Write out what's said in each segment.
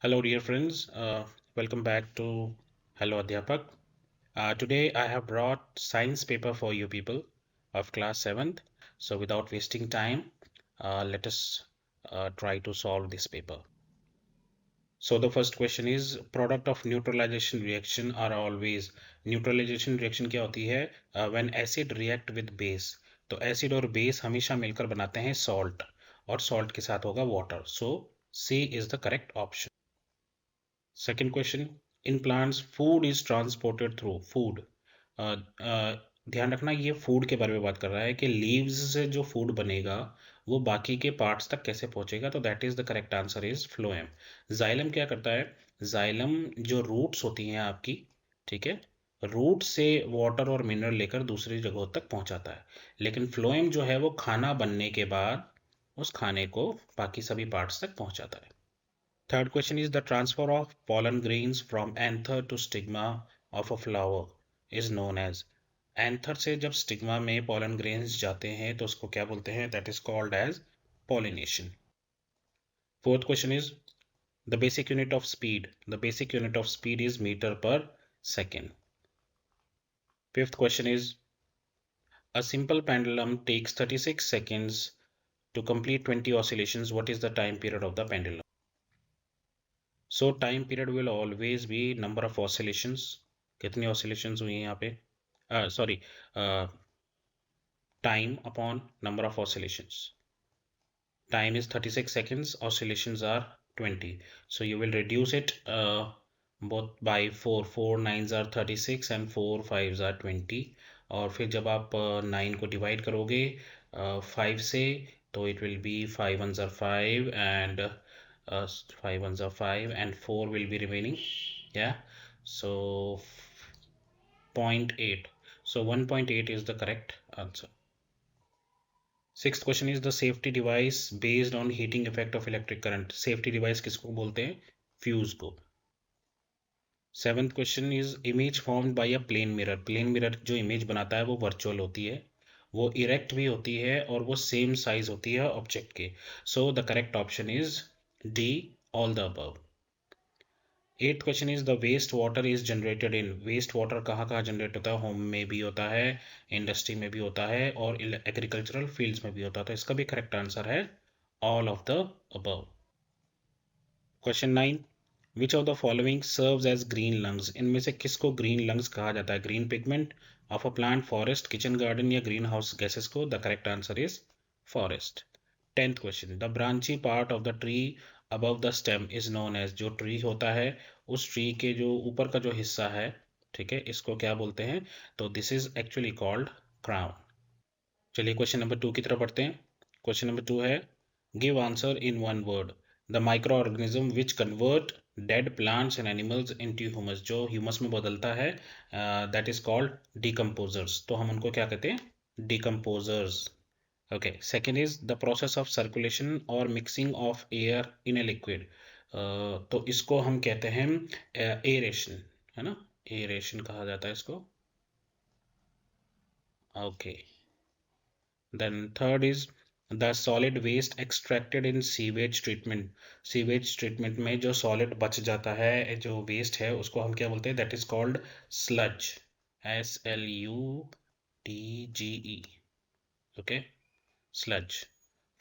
Hello, dear friends. Welcome back to Hello Adhyapak. Today I have brought science paper for you people of class 7th. So without wasting time, let us try to solve this paper. So the first question is product of neutralization reaction are always neutralization reaction क्या होती है when acid react with base. तो acid और base हमेशा मिलकर बनाते हैं salt और salt के साथ होगा water. So C is the correct option. Second question, in plants food is transported through food. ध्यान रखना ये फूड के बारे में बात कर रहा है कि लीव्स से जो फूड बनेगा वो बाकी के पार्ट्स तक कैसे पहुंचेगा, तो that is the correct answer is phloem. Xylem क्या करता है? जाइलम जो रूट्स होती हैं आपकी, ठीक है, रूट से वाटर और मिनरल लेकर दूसरी जगहों तक पहुंचाता है, लेकिन फ्लोएम जो है वो खाना बनने के बाद उस खाने को बाकी सभी पार्ट्स तक पहुंचाता है. Third question is the transfer of pollen grains from anther to stigma of a flower is known as. Anther से जब stigma में pollen grains जाते हैं तो उसको क्या बोलते हैं? That is called as pollination. Fourth question is the basic unit of speed. The basic unit of speed is meter per second. Fifth question is a simple pendulum takes 36 seconds to complete 20 oscillations. What is the time period of the pendulum? So time period will always be number of oscillations. कितनी oscillations हुई हैं यहाँ पे? Sorry, time upon number of oscillations. Time is 36 seconds, oscillations are 20. So you will reduce it both by 4. 4 9s are 36 and 4 5s are 20. और फिर जब आप 9 को डिवाइड करोगे 5 से, तो it will be 5 ones are 5 and 5 ones are 5 and 4 will be remaining. Yeah, so 0.8. So 1.8 is the correct answer. Sixth question is the safety device based on heating effect of electric current. Safety device किसको बोलते हैं? Fuse को. Seventh question is image formed by a plane mirror. Plane mirror जो image बनाता है वो virtual होती है, वो erect भी होती है और वो same size होती है object के. So the correct option is D, all the above. Eighth question is the waste water is generated in. Waste water कहाँ कहाँ जनरेट होता है? होम में भी होता है, इंडस्ट्री में भी होता है और एग्रीकल्चरल फील्ड्स में भी होता है. तो इसका भी करेक्ट आंसर है all of the above. Question 9, which of the following serves as green lungs. इनमें से किसको ग्रीन लंग्स कहा जाता है? Green pigment of a plant, forest, kitchen garden या ग्रीन हाउस गैसेस को? The correct answer is forest. 10th question, the branchy part of the tree above the stem is known as. जो tree होता है उस tree के जो ऊपर का जो हिस्सा है, ठीक है, इसको क्या बोलते हैं? तो this is actually called crown. चलिए क्वेश्चन नंबर 2 की तरफ बढ़ते हैं. क्वेश्चन नंबर 2 है give answer in one word. The micro organism which convert dead plants and animals into humus. जो ह्यूमस में बदलता है दैट इज कॉल्ड डिकम्पोजर्स. तो हम उनको क्या कहते हैं? Decomposers. Okay, second is the process of circulation or mixing of air in a liquid. तो इसको हम कहते हैं एरेशन, है ना? एरेशन कहा जाता है इसको. Okay. Then third is the solid waste extracted in sewage treatment. Sewage treatment में जो solid बच जाता है, जो waste है, उसको हम क्या बोलते हैं? That is called sludge. SLUDGE. Okay. Sludge.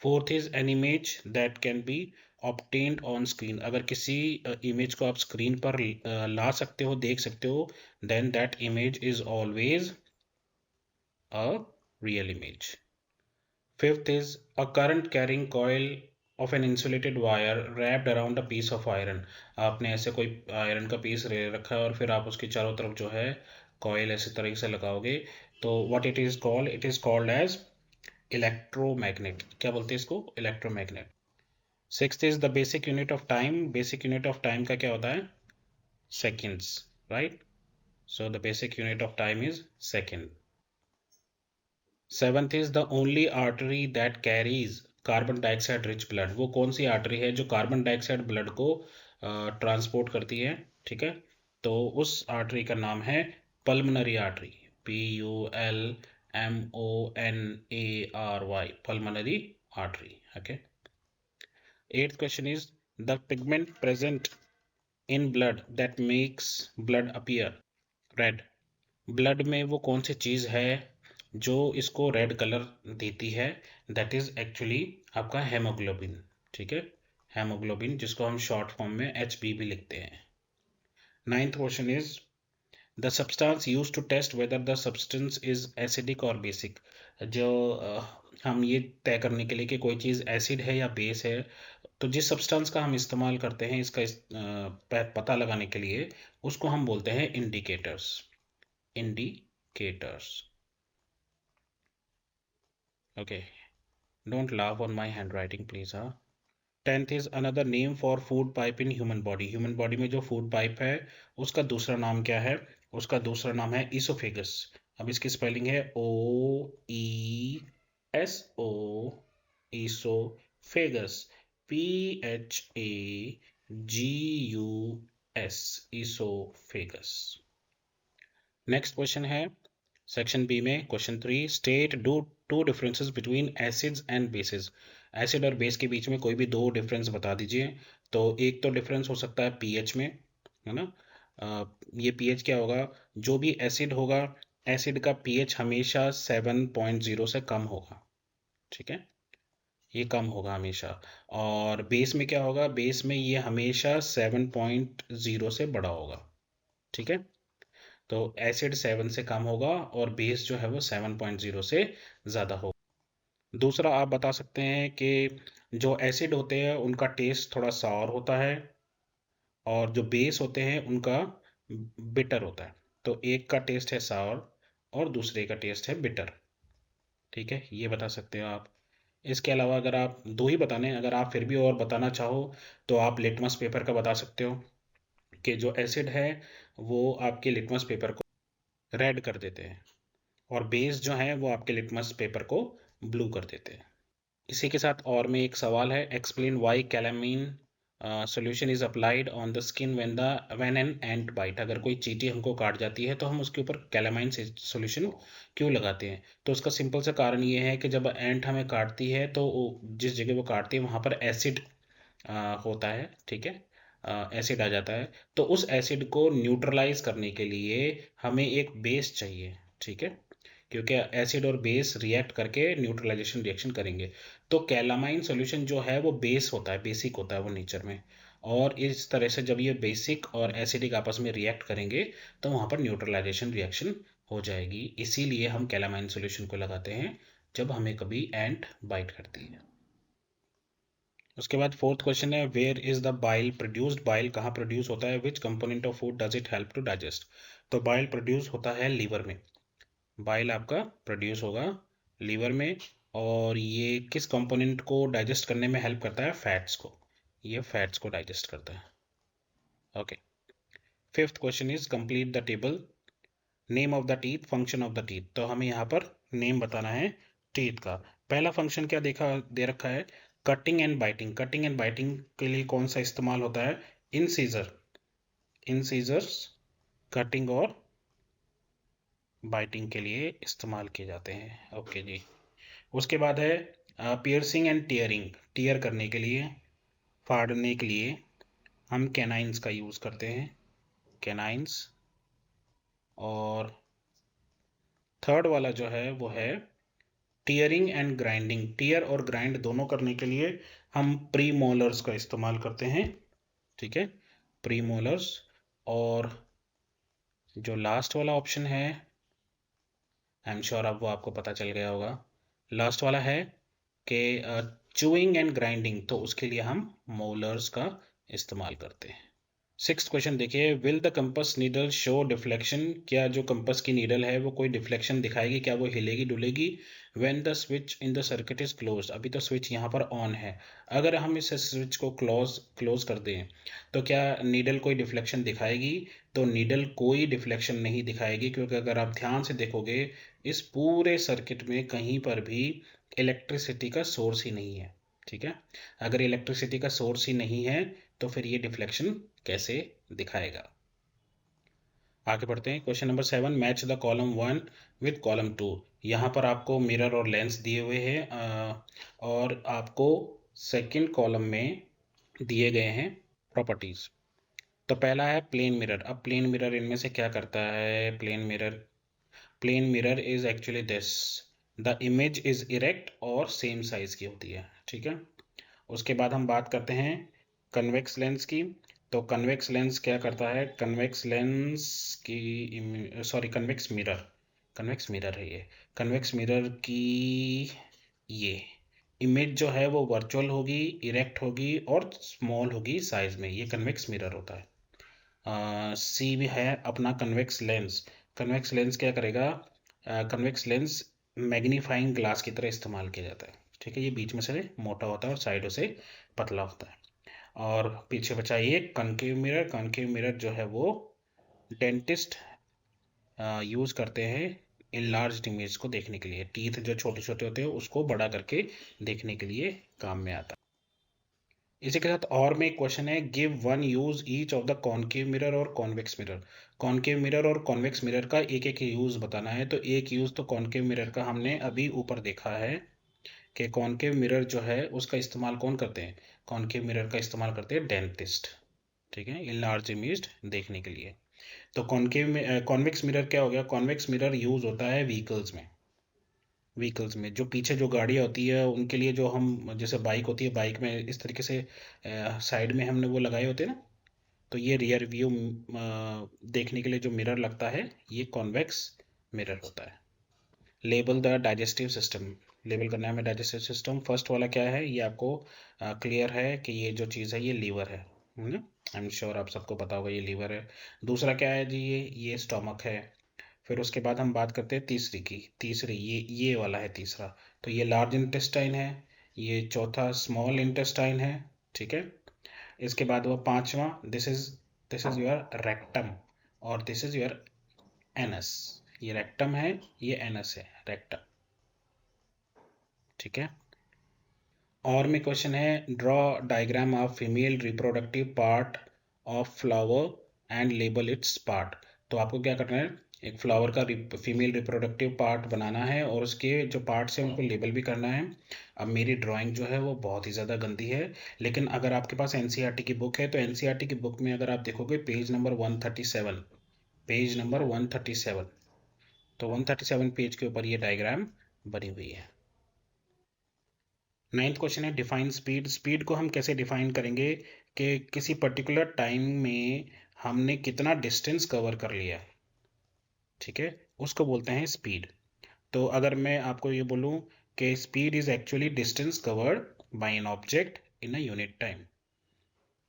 Fourth is an image that can be obtained on screen. अगर किसी इमेज को आप स्क्रीन पर ला सकते हो, देख सकते हो, then that image is always a real image. Fifth is a current carrying coil of an insulated wire wrapped around a piece of iron. आपने ऐसे कोई आयरन का पीस रखा है और फिर आप उसके चारों तरफ जो है कॉइल ऐसे तरीके से लगाओगे, तो what it is called? It is called as electromagnet. क्या बोलते हैं इसको? Electromagnet. Sixth is the basic unit of time. Basic unit of time का क्या होता है? Seconds, right? So the basic unit of time is second. Seventh is the only artery that carries carbon dioxide rich blood. वो कौन सी artery है जो carbon dioxide blood को ट्रांसपोर्ट करती है? ठीक है, तो उस आर्टरी का नाम है pulmonary artery. PULMONARY, pulmonary artery. Okay. Eighth question is the pigment present in blood that makes blood appear red. Blood में वो कौन सी चीज़ है जो इसको रेड कलर देती है? दैट इज एक्चुअली आपका हेमोग्लोबिन। ठीक है, हेमोग्लोबिन, जिसको हम शॉर्ट फॉर्म में HB भी लिखते हैं। Ninth question is the substance use to test whether the substance is acidic और बेसिक। जो हम ये तय करने के लिए कि कोई चीज़ एसिड है या बेस है, तो जिस सब्सटेंस का हम इस्तेमाल करते हैं इसका पता लगाने के लिए, उसको हम बोलते हैं indicators. Indicators. Okay, don't laugh on my handwriting please. हाँ। Tenth is another name for food pipe in human body. Human body में जो फूड पाइप है उसका दूसरा नाम क्या है? उसका दूसरा नाम है ईसोफेगस। अब इसकी स्पेलिंग है OESO, oesophagus. PHAGUS, oesophagus. Next question है सेक्शन बी में, question 3, state do two differences between acids and bases. Acid और बेस के बीच में कोई भी दो डिफरेंस बता दीजिए। तो एक तो डिफरेंस हो सकता है पीएच में, है ना। ये पीएच क्या होगा? जो भी एसिड होगा, एसिड का पीएच हमेशा 7.0 से कम होगा। ठीक है, ये कम होगा हमेशा। और बेस में क्या होगा? बेस में ये हमेशा 7.0 से बड़ा होगा। ठीक है, तो एसिड 7 से कम होगा और बेस जो है वो 7.0 से ज़्यादा होगा। दूसरा आप बता सकते हैं कि जो एसिड होते हैं उनका टेस्ट थोड़ा सावर होता है, और जो बेस होते हैं उनका बिटर होता है। तो एक का टेस्ट है सावर और दूसरे का टेस्ट है बिटर। ठीक है, ये बता सकते हो आप। इसके अलावा अगर आप दो ही बताने, अगर आप फिर भी और बताना चाहो तो आप लिटमस पेपर का बता सकते हो कि जो एसिड है वो आपके लिटमस पेपर को रेड कर देते हैं, और बेस जो है वो आपके लिटमस पेपर को ब्लू कर देते हैं। इसी के साथ और में एक सवाल है, explain why calamine solution is applied on the skin when an ant bite. अगर कोई चींटी हमको काट जाती है तो हम उसके ऊपर कैलामाइन सोल्यूशन क्यों लगाते हैं? तो उसका सिंपल सा कारण ये है कि जब एंट हमें काटती है तो जिस जगह वो काटती है वहाँ पर एसिड होता है। ठीक है, एसिड आ जाता है। तो उस एसिड को न्यूट्रलाइज करने के लिए हमें एक बेस चाहिए। ठीक है, क्योंकि एसिड और बेस रिएक्ट करके न्यूट्रलाइजेशन रिएक्शन करेंगे। तो कैलामाइन सॉल्यूशन जो है वो बेस होता है, बेसिक होता है वो नेचर में। और इस तरह से जब ये बेसिक और एसिडिक आपस में रिएक्ट करेंगे तो वहाँ पर न्यूट्रलाइजेशन रिएक्शन हो जाएगी। इसीलिए हम कैलामाइन सॉल्यूशन को लगाते हैं जब हमें कभी एंट बाइट करती है। उसके बाद फोर्थ क्वेश्चन है, where is the bile produced. Bile कहाँ प्रोड्यूस होता है? Which component of food does it help to digest. तो बाइल प्रोड्यूस होता है लीवर में। बाइल आपका प्रोड्यूस होगा लीवर में, और ये किस कंपोनेंट को डाइजेस्ट करने में हेल्प करता है? फैट्स को। ये फैट्स को डाइजेस्ट करता है। Okay, fifth question is complete the table. Name of the teeth, function of the teeth. तो हमें यहाँ पर नेम बताना है टीथ का। पहला फंक्शन क्या देखा दे रखा है? Cutting and biting. Cutting and biting के लिए कौन सा इस्तेमाल होता है? इन सीजर। इन सीजर्स कटिंग और बाइटिंग के लिए इस्तेमाल किए जाते हैं। ओके जी। उसके बाद है पियर्सिंग एंड टीयरिंग। टीयर करने के लिए, फाड़ने के लिए हम कैनाइंस का यूज़ करते हैं, कैनाइंस। और थर्ड वाला जो है वो है टीयरिंग एंड ग्राइंडिंग। टीयर और ग्राइंड दोनों करने के लिए हम प्री मोलर्स का इस्तेमाल करते हैं। ठीक है, प्री मोलर्स। और जो लास्ट वाला ऑप्शन है, आई एम श्योर अब वो आपको पता चल गया होगा। लास्ट वाला है कि चूइंग एंड ग्राइंडिंग, तो उसके लिए हम मोलर्स का इस्तेमाल करते हैं। सिक्स्थ क्वेश्चन देखिए, will the compass needle show deflection. क्या जो कंपस की नीडल है वो कोई डिफ्लेक्शन दिखाएगी? क्या वो हिलेगी डुलेगी? When the switch in the circuit is close. अभी तो स्विच यहाँ पर ऑन है, अगर हम इस स्विच को क्लोज कर दें तो क्या नीडल कोई डिफ्लेक्शन दिखाएगी? तो नीडल कोई डिफ्लेक्शन नहीं दिखाएगी, क्योंकि अगर आप ध्यान से देखोगे इस पूरे सर्किट में कहीं पर भी इलेक्ट्रिसिटी का सोर्स ही नहीं है। ठीक है, अगर इलेक्ट्रिसिटी का सोर्स ही नहीं है तो फिर ये डिफ्लेक्शन कैसे दिखाएगा? आगे बढ़ते हैं। Question number 7, match the column 1 with column 2। यहाँ पर आपको मिरर और लेंस दिए हुए हैं, और आपको सेकंड कॉलम में दिए गए हैं प्रॉपर्टीज। तो पहला है प्लेन मिरर। अब प्लेन मिरर इनमें से क्या करता है? Plane mirror is actually this, the image is erect और सेम साइज की होती है, ठीक है। उसके बाद हम बात करते हैं कन्वेक्स लेंस की। तो कन्वेक्स लेंस क्या करता है? कन्वेक्स लेंस की, सॉरी, कन्वेक्स मिरर है ये। कन्वेक्स मिरर की ये इमेज जो है वो वर्चुअल होगी, इरेक्ट होगी और स्मॉल होगी साइज में, ये कन्वेक्स मिरर होता है। सी भी है अपना कन्वेक्स लेंस। कन्वेक्स लेंस क्या करेगा? कन्वेक्स लेंस मैग्नीफाइंग ग्लास की तरह इस्तेमाल किया जाता है, ठीक है। ये बीच में से मोटा होता है और साइडों से पतला होता है। और पीछे बचा ये कनकेव मिरर। कनकेव मिरर जो है वो डेंटिस्ट यूज करते हैं इनलार्ज्ड इमेज को देखने के लिए। टीथ जो छोटे छोटे होते हैं उसको बड़ा करके देखने के लिए काम में आता है। इसी के साथ और में एक क्वेश्चन है, give one use each of the concave mirror और कॉन्वेक्स मिरर। कॉनकेव मिरर और कॉन्वेक्स मिरर का एक एक यूज बताना है। तो एक यूज तो कॉनकेव मिरर का हमने अभी ऊपर देखा है कि कॉनकेव मिरर जो है उसका इस्तेमाल कौन करते हैं? कॉनकेव मिरर का इस्तेमाल करते हैं डेंटिस्ट, ठीक है, इनलार्ज इमेज देखने के लिए। तो कॉनकेव में कॉन्वेक्स मिरर क्या हो गया? कॉन्वेक्स मिरर यूज होता है व्हीकल्स में जो पीछे जो गाड़ियाँ होती है उनके लिए, जो हम जैसे बाइक होती है, बाइक में इस तरीके से साइड में हमने वो लगाए होते हैं ना, तो ये रियर व्यू देखने के लिए जो मिरर लगता है ये कॉन्वेक्स मिरर होता है। Label the digestive system. Label करना है हमें डाइजेस्टिव सिस्टम। फर्स्ट वाला क्या है ये आपको क्लियर है कि ये जो चीज़ है ये लीवर है ना। आई एम श्योर आप सबको पता होगा ये लीवर है। दूसरा क्या है जी? ये स्टोमक है। फिर उसके बाद हम बात करते हैं तीसरी की। तीसरी ये वाला है तीसरा। तो ये लार्ज इंटेस्टाइन है। ये चौथा स्मॉल इंटेस्टाइन है, ठीक है। इसके बाद वो पांचवा, दिस इज योर रेक्टम और दिस इज योर एनस। ये रेक्टम है, ये एनस है, रेक्टम, ठीक है। और में क्वेश्चन है, draw diagram of female reproductive part of flower and label it's part. तो आपको क्या करना है? एक फ्लावर का फीमेल रिप्रोडक्टिव पार्ट बनाना है और उसके जो पार्ट्स हैं उनको लेबल भी करना है। अब मेरी ड्राइंग जो है वो बहुत ही ज़्यादा गंदी है, लेकिन अगर आपके पास एनसीईआरटी की बुक है तो एनसीईआरटी की बुक में अगर आप देखोगे पेज नंबर 137, पेज नंबर 137, तो 137 पेज के ऊपर ये डायग्राम बनी हुई है। नाइन्थ क्वेश्चन है, डिफाइन स्पीड। स्पीड को हम कैसे डिफाइन करेंगे कि किसी पर्टिकुलर टाइम में हमने कितना डिस्टेंस कवर कर लिया, ठीक है, उसको बोलते हैं स्पीड। तो अगर मैं आपको ये बोलूं कि speed is actually distance covered by an object in a unit time.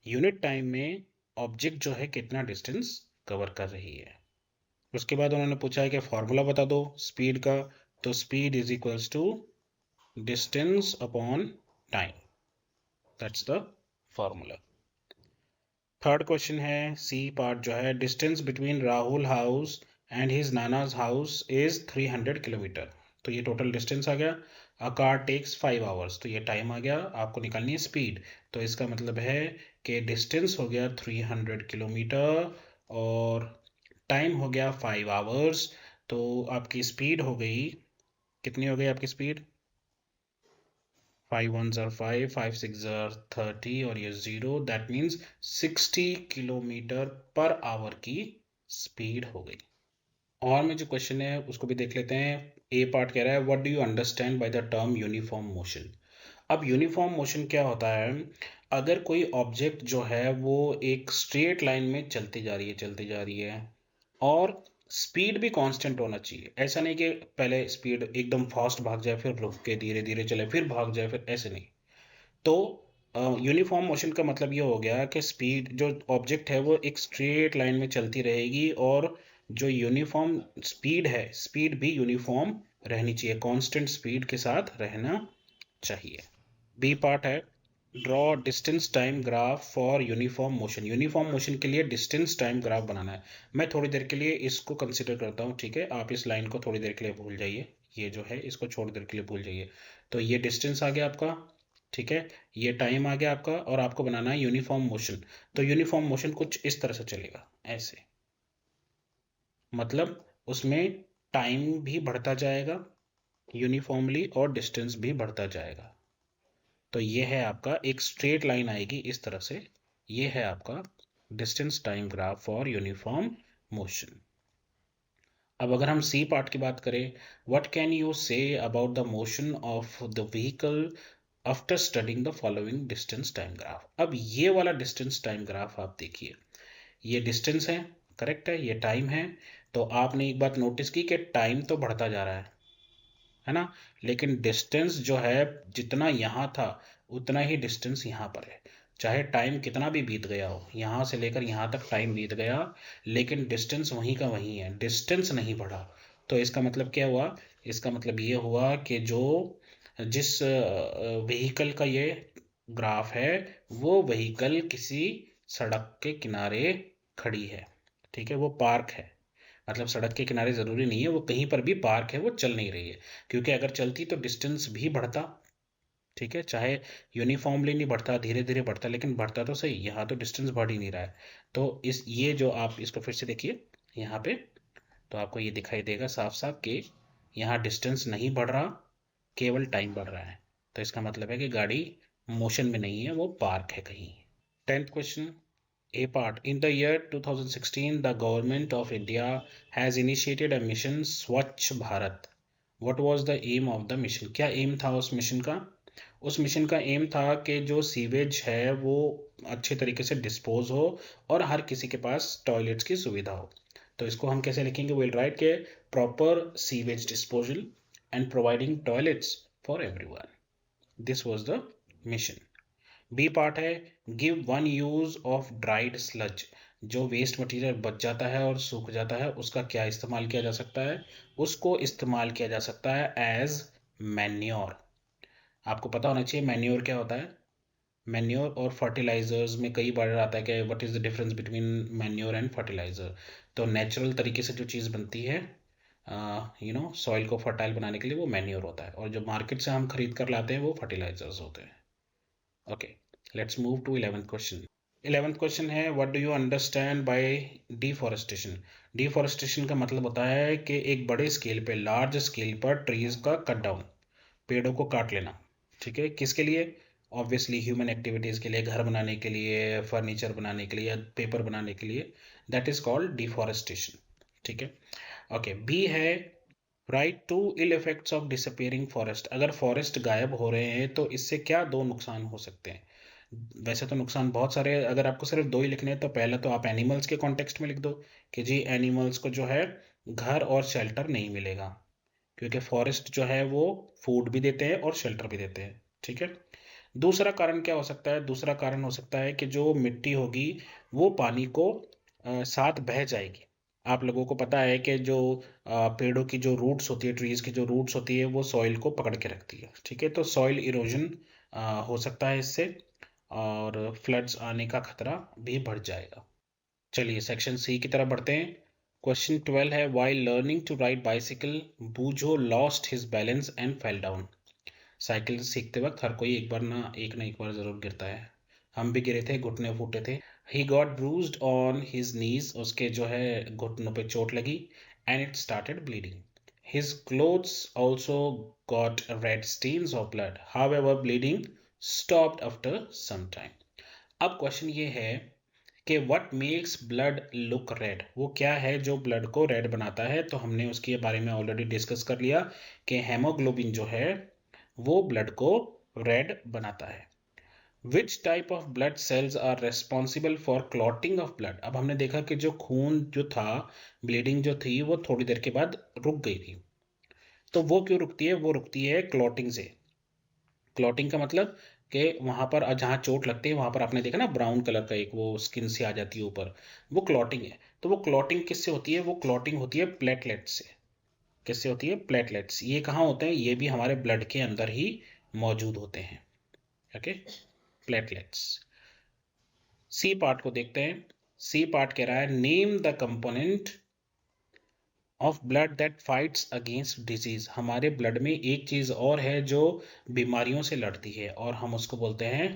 Unit time में ऑब्जेक्ट जो है कितना डिस्टेंस कवर कर रही है। उसके बाद उन्होंने पूछा है कि फॉर्मूला बता दो स्पीड का। तो speed is equals to distance upon time, that's the formula. Third question है सी पार्ट जो है, distance between Rahul house and his nana's house is 300 kilometre. तो ये टोटल डिस्टेंस आ गया। अ कार टेक्स 5 आवर्स, तो ये टाइम आ गया। आपको निकालनी है स्पीड। तो इसका मतलब है कि डिस्टेंस हो गया 300 किलोमीटर और टाइम हो गया 5 आवर्स। तो आपकी स्पीड हो गई, कितनी हो गई आपकी स्पीड? 5 1 5, 5 6 30 और ये 0, that means 60 kilometre per hour की स्पीड हो गई। और में जो क्वेश्चन है उसको भी देख लेते हैं। ए पार्ट कह रहा है, what do you understand by the term uniform motion. अब यूनिफॉर्म मोशन क्या होता है? अगर कोई ऑब्जेक्ट जो है वो एक स्ट्रेट लाइन में चलती जा रही है और स्पीड भी कांस्टेंट होना चाहिए। ऐसा नहीं कि पहले स्पीड एकदम फास्ट भाग जाए फिर रुक के धीरे धीरे चले फिर भाग जाए, फिर ऐसे नहीं। तो यूनिफॉर्म मोशन का मतलब ये हो गया कि स्पीड जो ऑब्जेक्ट है वो एक स्ट्रेट लाइन में चलती रहेगी और जो यूनिफॉर्म स्पीड है, स्पीड भी यूनिफॉर्म रहनी चाहिए, कांस्टेंट स्पीड के साथ रहना चाहिए। बी पार्ट है, draw distance time graph for uniform motion. Uniform motion के लिए डिस्टेंस टाइम ग्राफ बनाना है। मैं थोड़ी देर के लिए इसको कंसिडर करता हूँ, ठीक है। आप इस लाइन को थोड़ी देर के लिए भूल जाइए, ये जो है इसको थोड़ी देर के लिए भूल जाइए। तो ये डिस्टेंस आ गया आपका, ठीक है। ये टाइम आ गया आपका और आपको बनाना है यूनिफॉर्म मोशन। तो यूनिफॉर्म मोशन कुछ इस तरह से चलेगा, ऐसे, मतलब उसमें टाइम भी बढ़ता जाएगा यूनिफॉर्मली और डिस्टेंस भी बढ़ता जाएगा। तो ये है आपका एक स्ट्रेट लाइन आएगी इस तरह से, ये है आपका distance time graph for uniform motion. अब अगर हम सी पार्ट की बात करें, what can you say about the motion of the vehicle after studying the following distance time graph. अब ये वाला डिस्टेंस टाइम ग्राफ आप देखिए, ये डिस्टेंस है, करेक्ट है, ये टाइम है। तो आपने एक बात नोटिस की कि टाइम तो बढ़ता जा रहा है ना, लेकिन डिस्टेंस जो है जितना यहाँ था उतना ही डिस्टेंस यहाँ पर है। चाहे टाइम कितना भी बीत गया हो, यहाँ से लेकर यहाँ तक टाइम बीत गया, लेकिन डिस्टेंस वहीं का वहीं है, डिस्टेंस नहीं बढ़ा। तो इसका मतलब क्या हुआ? इसका मतलब ये हुआ कि जो जिस व्हीकल का ये ग्राफ है, वो व्हीकल किसी सड़क के किनारे खड़ी है, ठीक है, वो पार्क है। मतलब सड़क के किनारे जरूरी नहीं है, वो कहीं पर भी पार्क है, वो चल नहीं रही है। क्योंकि अगर चलती तो डिस्टेंस भी बढ़ता, ठीक है, चाहे यूनिफॉर्मली नहीं बढ़ता, धीरे धीरे बढ़ता, लेकिन बढ़ता तो सही। यहाँ तो डिस्टेंस बढ़ ही नहीं रहा है। तो इस ये जो आप इसको फिर से देखिए यहाँ पे, तो आपको ये दिखाई देगा साफ साफ कि यहाँ डिस्टेंस नहीं बढ़ रहा, केवल टाइम बढ़ रहा है। तो इसका मतलब है कि गाड़ी मोशन में नहीं है, वो पार्क है कहीं। 10th question, A part. In the year 2016, the government of India has initiated a mission Swachh Bharat. What was the aim of the mission? क्या एम था उस मिशन का? उस मिशन का एम था कि जो सीवेज है वो अच्छे तरीके से डिस्पोज हो और हर किसी के पास टॉयलेट्स की सुविधा हो। तो इसको हम कैसे लिखेंगे? विल राइट के proper sewage disposal and providing toilets for everyone, this was the mission. B part है, give one use of dried sludge. जो वेस्ट मटेरियल बच जाता है और सूख जाता है, उसका क्या इस्तेमाल किया जा सकता है? उसको इस्तेमाल किया जा सकता है एज मैन्योर। आपको पता होना चाहिए मैन्योर क्या होता है। मैन्योर और फर्टिलाइजर्स में कई बार आता है कि what is the difference between manure and fertiliser. तो नेचुरल तरीके से जो चीज़ बनती है सॉइल को फर्टाइल बनाने के लिए, वो मैन्योर होता है, और जो मार्केट से हम खरीद कर लाते हैं वो फर्टिलाइजर्स होते हैं। Okay, let's move to 11th question. 11th question है, what do you understand by deforestation? Deforestation का मतलब होता है कि एक बड़े स्केल पे, लार्ज स्केल पर ट्रीज का कट डाउन, पेड़ों को काट लेना, ठीक है, किसके लिए? ऑब्वियसली ह्यूमन एक्टिविटीज के लिए, घर बनाने के लिए, फर्नीचर बनाने के लिए, या पेपर बनाने के लिए, दैट इज कॉल्ड डिफॉरेस्टेशन, ठीक है। ओके, बी है, write two ill effects of disappearing forest. अगर फॉरेस्ट गायब हो रहे हैं तो इससे क्या दो नुकसान हो सकते हैं? वैसे तो नुकसान बहुत सारे हैं, अगर आपको सिर्फ दो ही लिखने हैं तो पहला तो आप एनिमल्स के कॉन्टेक्स्ट में लिख दो कि जी एनिमल्स को जो है घर और शेल्टर नहीं मिलेगा, क्योंकि फॉरेस्ट जो है वो फूड भी देते हैं और शेल्टर भी देते हैं, ठीक है। दूसरा कारण क्या हो सकता है? दूसरा कारण हो सकता है कि जो मिट्टी होगी वो पानी को साथ बह जाएगी। आप लोगों को पता है कि जो पेड़ों की जो रूट्स होती है, ट्रीज की जो रूट्स होती है, वो सॉइल को पकड़ के रखती है, ठीक है। तो सॉइल इरोजन हो सकता है इससे, और फ्लड्स आने का खतरा भी बढ़ जाएगा। चलिए सेक्शन सी की तरफ बढ़ते हैं। क्वेश्चन 12 है, while learning to ride bicycle Boojho lost his balance and fell down. Cycle सीखते वक्त हर कोई एक ना एक बार जरूर गिरता है। हम भी गिरे थे, घुटने फूटे थे। He got bruised on his knees, उसके जो है घुटनों पे चोट लगी। And it started bleeding. His clothes also got red stains of blood, however bleeding stopped after some time. अब क्वेश्चन ये है कि what makes blood look red? वो क्या है जो ब्लड को रेड बनाता है? तो हमने उसके बारे में ऑलरेडी डिस्कस कर लिया कि हेमोग्लोबिन जो है वो ब्लड को रेड बनाता है। Which type of blood cells are responsible for clotting of blood? अब हमने देखा कि जो खून जो था, ब्लीडिंग जो थी, वो थोड़ी देर के बाद रुक गई थी। तो वो क्यों रुकती है? वो रुकती है क्लॉटिंग से। क्लॉटिंग का मतलब कि वहां पर जहाँ चोट लगती है वहां पर आपने देखा ना, ब्राउन कलर का एक वो स्किन से आ जाती है ऊपर, वो क्लॉटिंग है। तो वो क्लॉटिंग किससे होती है? वो क्लॉटिंग होती है प्लेटलेट से। किससे होती है? प्लेटलेट्स। ये कहाँ होते हैं? ये भी हमारे ब्लड के अंदर ही मौजूद होते हैं। Okay, platelets. सी पार्ट को देखते हैं। सी पार्ट कह रहा है, name the component of blood that fights against disease. हमारे ब्लड में एक चीज और है जो बीमारियों से लड़ती है, और हम उसको बोलते हैं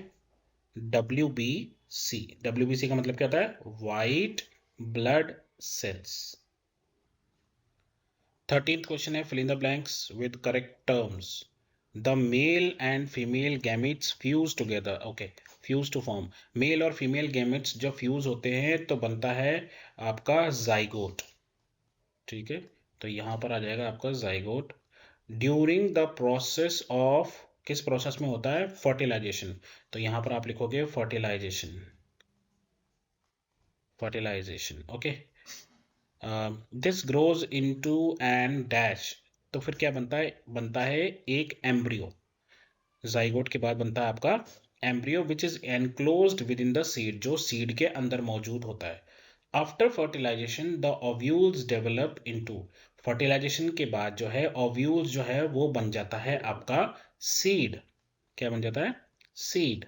WBC। WBC का मतलब क्या होता है? White blood cells. 13th question है, fill in the blanks with correct terms. The male and female gametes fuse together. Okay, fuse to form, male और फीमेल गैमेट्स जब फ्यूज होते हैं तो बनता है आपका जाइगोट, ठीक है। तो यहाँ पर आ जाएगा आपका zygote. During the process of, किस प्रोसेस में होता है, फर्टिलाइजेशन, तो यहाँ पर आप लिखोगे fertilisation, fertilisation, okay. This grows into an dash, तो फिर क्या बनता है, बनता है एक एम्ब्रियो। जाइगोट के बाद बनता है आपका embryo which is enclosed within the seed, जो सीड के अंदर मौजूद होता है। After fertilisation the ovules develop into, fertilisation के बाद जो है ओव्यूल्स जो है वो बन जाता है आपका सीड, क्या बन जाता है, seed.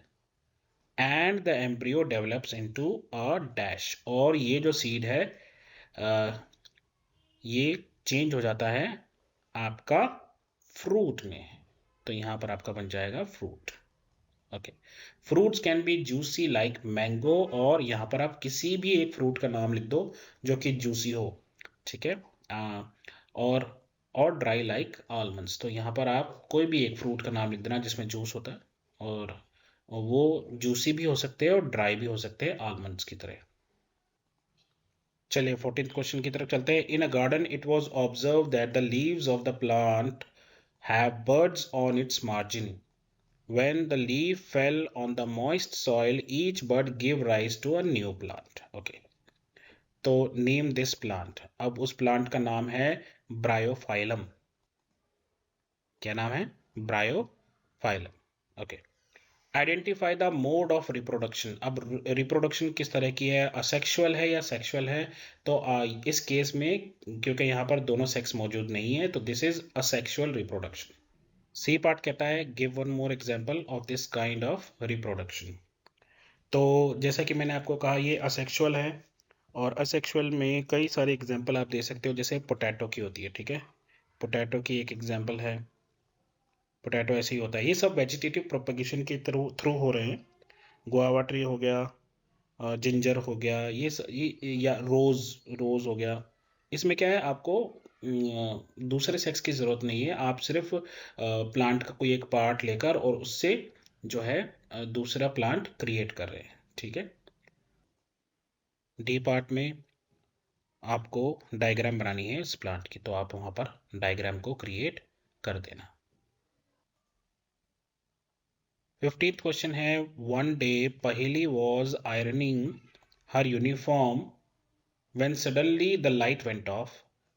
And the embryo develops into a dash, और ये जो सीड है ये चेंज हो जाता है आपका फ्रूट में, तो यहां पर आपका बन जाएगा fruit, okay. Fruits can be juicy like mango, और यहां पर आप किसी भी एक फ्रूट का नाम लिख दो जो कि जूसी हो, ठीक है। और ड्राई लाइक आलमंड्स, तो यहां पर आप कोई भी एक फ्रूट का नाम लिख देना जिसमें जूस होता है, और वो जूसी भी हो सकते हैं और ड्राई भी हो सकते हैं आलमंड्स की तरह। चलिए 14th क्वेश्चन की तरफ चलते हैं। In a garden it was observe that the leaves of the plant have buds on its margin, when the leaf fell on the moist soil each bud gave rise to a new plant, okay। तो name this plant, अब उस plant का नाम है Bryophyllum, क्या नाम है, Bryophyllum, okay. Identify the mode of reproduction, अब रिप्रोडक्शन किस तरह की है, असेक्सुअल है या सेक्सुअल है, तो इस केस में क्योंकि यहाँ पर दोनों सेक्स मौजूद नहीं है तो this is asexual reproduction. C part कहता है give one more example of this kind of reproduction. तो जैसा कि मैंने आपको कहा ये असेक्सुअल है, और असेक्सुअल में कई सारे एग्जांपल आप दे सकते हो, जैसे पोटैटो की होती है, ठीक है। पोटैटो की एक एग्जांपल है, पोटैटो ऐसे ही होता है। ये सब वेजिटेटिव प्रोपगेशन के थ्रू हो रहे हैं। गुआवा ट्री हो गया, जिंजर हो गया, या रोज, रोज हो गया। इसमें क्या है, आपको दूसरे सेक्स की जरूरत नहीं है, आप सिर्फ प्लांट का कोई एक पार्ट लेकर और उससे जो है दूसरा प्लांट क्रिएट कर रहे हैं, ठीक है। डी पार्ट में आपको डायग्राम बनानी है इस प्लांट की, तो आप वहां पर डायग्राम को क्रिएट कर देना। 15th क्वेश्चन है, वन डे पहेली was ironing her uniform when suddenly the light went off.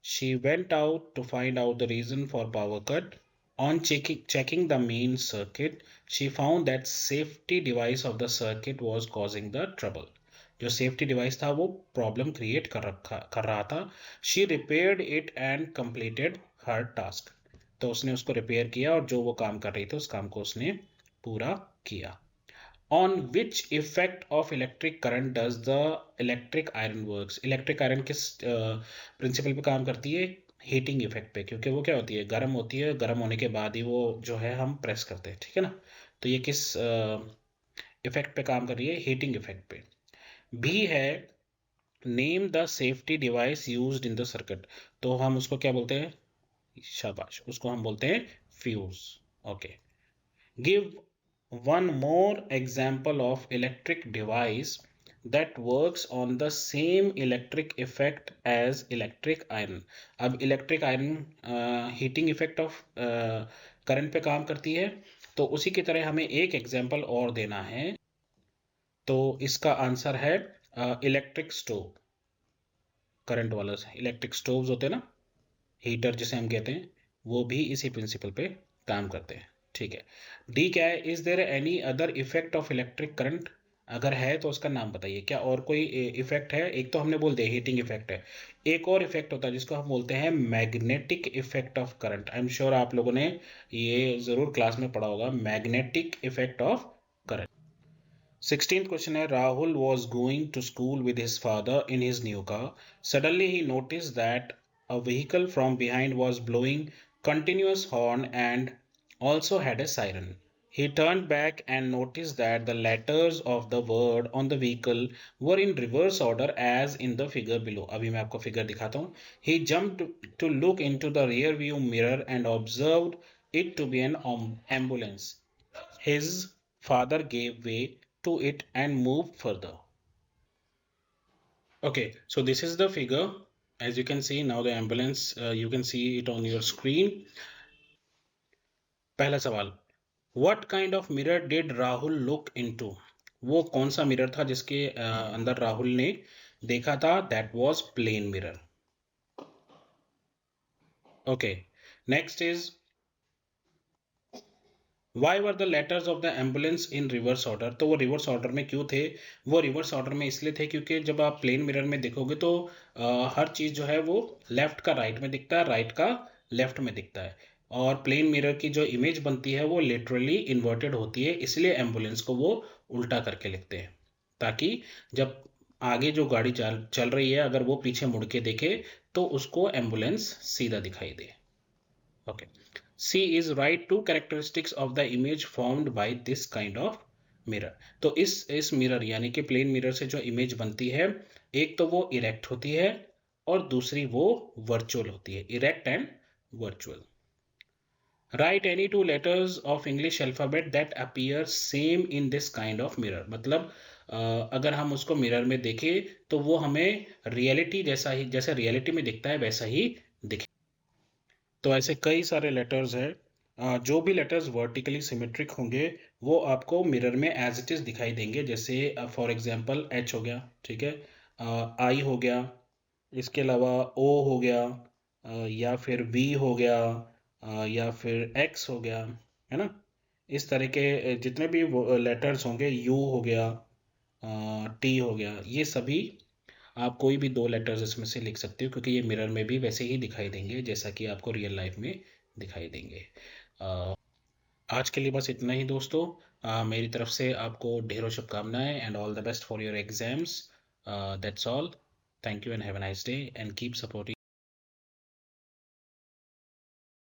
She went out to find out the reason for power cut. On checking the main circuit, she found that safety device of the circuit was causing the trouble. जो safety device था वो problem create कर रहा था. She repaired it and completed her task. तो उसने उसको repair किया और जो वो काम कर रही थी उस काम को उसने पूरा किया। On which effect of electric current does the electric iron works? Electric iron किस प्रिंसिपल पे काम करती है, हीटिंग इफेक्ट पे, क्योंकि वो क्या होती है, गर्म होती है, गर्म होने के बाद ही वो जो है हम प्रेस करते हैं, ठीक है ना। तो ये किस इफेक्ट पे काम कर रही है, हीटिंग इफेक्ट पे। भी है name the safety device used in the circuit, तो हम उसको क्या बोलते हैं, शाबाश, उसको हम बोलते हैं fuse, okay. Give one more example of electric device that works on the same electric effect as electric iron। अब electric iron heating effect of current पे काम करती है, तो उसी की तरह हमें एक एग्जांपल और देना है, तो इसका आंसर है इलेक्ट्रिक स्टोव। करंट वाला इलेक्ट्रिक स्टोव्स होते हैं ना, हीटर जिसे हम कहते हैं, वो भी इसी प्रिंसिपल पे काम करते हैं, ठीक है। डी क्या है, is there any other effect of electric current, अगर है तो उसका नाम बताइए, क्या और कोई इफेक्ट है। एक तो हमने बोल दिया हीटिंग इफेक्ट है, एक और इफेक्ट होता है जिसको हम बोलते हैं magnetic effect of current. I am sure आप लोगों ने ये जरूर क्लास में पढ़ा होगा, magnetic effect of current. 16th question है, Rahul was going to school with his father in his new car. Suddenly he noticed that a vehicle from behind was blowing continuous horn and also had a siren. He turned back and noticed that the letters of the word on the vehicle were in reverse order as in the figure below. अभी मैं आपको figure दिखाता हूँ. He jumped to look into the rear view mirror and observed it to be an ambulance. His father gave way to it and move further. Okay, so this is the figure. As you can see now, the ambulance, you can see it on your screen. पहला सवाल, What kind of mirror did Rahul look into? वो कौन सा mirror था जिसके अंदर राहुल ने देखा था? That was plane mirror. Okay, next is Why were the letters of the ambulance in reverse order? तो वो रिवर्स ऑर्डर में क्यों थे? वो रिवर्स ऑर्डर में इसलिए थे क्योंकि जब आप प्लेन मिरर में देखोगे तो हर चीज जो है वो लेफ्ट का राइट में दिखता है, राइट का लेफ्ट में दिखता है, और प्लेन मिरर की जो इमेज बनती है वो लिटरली इन्वर्टेड होती है, इसलिए एम्बुलेंस को वो उल्टा करके लिखते हैं, ताकि जब आगे जो गाड़ी चल रही है अगर वो पीछे मुड़ के देखे तो उसको एम्बुलेंस सीधा दिखाई दे. Okay. C is write two characteristics of the image formed by this kind of mirror. तो इस मिरर यानी कि प्लेन मिरर से जो इमेज बनती है, एक तो वो इरेक्ट होती है और दूसरी वो वर्चुअल होती है, erect and virtual. Write any two letters of English alphabet that appear same in this kind of mirror. मतलब अगर हम उसको मिरर में देखें तो वो हमें रियलिटी जैसा ही, जैसे रियलिटी में दिखता है वैसा ही दिखे. तो ऐसे कई सारे लेटर्स हैं. जो भी लेटर्स वर्टिकली सिमेट्रिक होंगे वो आपको मिरर में एज इट इज दिखाई देंगे. जैसे फॉर एग्जांपल एच हो गया, ठीक है, आई हो गया, इसके अलावा ओ हो गया, या फिर वी हो गया, या फिर एक्स हो गया, है ना. इस तरह के जितने भी लेटर्स होंगे, यू हो गया, टी हो गया, ये सभी आप कोई भी दो लेटर्स इसमें से लिख सकते हो क्योंकि ये मिरर में भी वैसे ही दिखाई देंगे जैसा कि आपको रियल लाइफ में दिखाई देंगे. आज के लिए बस इतना ही दोस्तों. मेरी तरफ से आपको ढेरों शुभकामनाएं and all the best for your exams. That's all. Thank you and have a nice day and keep supporting